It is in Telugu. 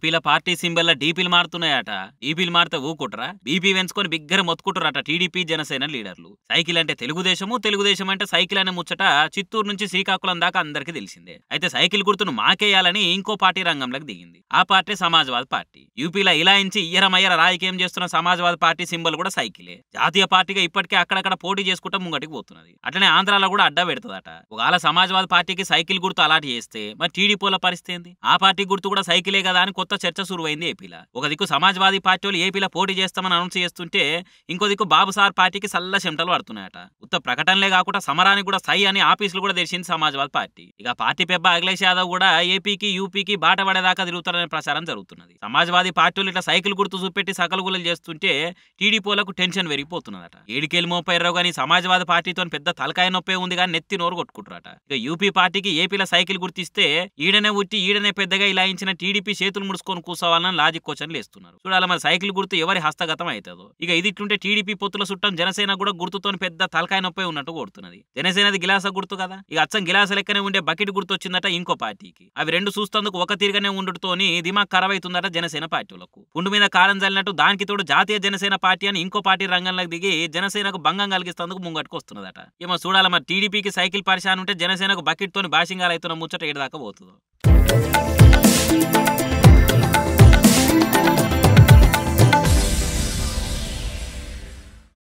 ఏపీల పార్టీ సింబల్ డీపీలు మారుతున్నాయట. డీపీలు మారితే ఊకుట్రా, బీపీ వెంచుకొని బిగ్గర మొత్తుకుంటారట టీడీపీ జనసేన లీడర్లు. సైకిల్ అంటే తెలుగుదేశం అంటే సైకిల్ అనే ముచ్చట చిత్తూరు నుంచి శ్రీకాకుళం దాకా అందరికీ తెలిసిందే. అయితే సైకిల్ గుర్తును మాకేయాలని ఇంకో పార్టీ రంగంలోకి దిగింది. ఆ పార్టీ సమాజ్వాదీ పార్టీ. యూపీలో ఇలాయించి ఇయ్యరమయ్యర రాజకీయం చేస్తున్న సమాజ్వాదీ పార్టీ సింబల్ కూడా సైకిలే. జాతీయ పార్టీగా ఇప్పటికే అక్కడక్కడ పోటీ చేసుకుంటా ముంగటికి పోతున్నది. అట్లనే ఆంధ్రాలో కూడా అడ్డా పెడుతుందట. ఒకవేళ సమాజ్వాదీ పార్టీకి సైకిల్ గుర్తు అలాంటి చేస్తే మరి టీడీపీల పరిస్థితి ఏంది? ఆ పార్టీ గుర్తు కూడా సైకిలే కదా అని కొత్త చర్చ సురువైంది ఏపీలో. ఒక దిక్కు సమాజ్వాదీ పార్టీ వాళ్ళు ఏపీలో పోటీ చేస్తామని అనౌన్స్ చేస్తుంటే ఇంకో దిక్కు బాబుసార్ పార్టీకి సల్ల చెమటలు పడుతున్నాయట. ఉత్త ప్రకటనలే కాకుండా సమరానికి కూడా సై అని ఆఫీసులు కూడా తెరిచింది సమాజ్వాదీ పార్టీ. ఇక పార్టీ పెద్ద అఖిలేష్ యాదవ్ కూడా ఏపీకి యూపీకి బాట పడేదాకా తిరుగుతారనే ప్రచారం జరుగుతున్నది. సమాజ్వాదీ పార్టీలు ఇట్లా సైకిల్ గుర్తు చూపెట్టి సకలగులలు చేస్తుంటే టీడీపీలకు టెన్షన్ పెరిగిపోతున్నదట. ఏడికేలు మోపైర్రావు గానీ సమాజ్వాదీ పార్టీతో పెద్ద తలకాయ నొప్పే ఉంది కానీ నెత్తి నోరు కొట్టుకుంటారట. ఇక యూపీ పార్టీకి ఏపీలో సైకిల్ గుర్తిస్తే ఈడనే ఉట్టి ఈడనే పెద్దగా ఇలాయించిన టీడీపీ చేతులు ముడుచుకొని కూర్చోవాలని లాజిక్ క్వశ్చన్లు వేస్తున్నారు. చూడాలి మరి సైకిల్ గుర్తు ఎవరి హస్తగతం అవుతుందో. ఇక ఇది ఇట్లుంటే టీడీపీ పొత్తుల చుట్టం జనసేన కూడా గుర్తుతో పెద్ద తలకాయ నొప్పే ఉన్నట్టు కొడుతున్నది. జనసేనది గిలాస గుర్తు కదా, ఇక అచ్చం గిలాస లెక్కనే ఉండే బకెట్ గుర్తు వచ్చిందట ఇంకో పార్టీకి. అవి రెండు చూస్తందుకు ఒక తీరుగానే ఉండుతోని దిమాగ్ ఖరాబ్ అవుతుందట జనసేన పార్టీలకు. పుండు మీద కారం చల్లినట్టు దానికి తోడు జాతీయ జనసేన పార్టీ అని ఇంకో పార్టీ రంగంలోకి దిగి జనసేనకు భంగం కలిగిస్తేందుకు ముంగట్టుకు వస్తున్నదట. ఏమో చూడాలి మరి టీడీపీకి సైకిల్ పరిశాన్ ఉంటే జనసేనకు బకెట్ తోని భాషింగాలు అవుతున్న ముచ్చట ఏడు దాకా పోతుందో.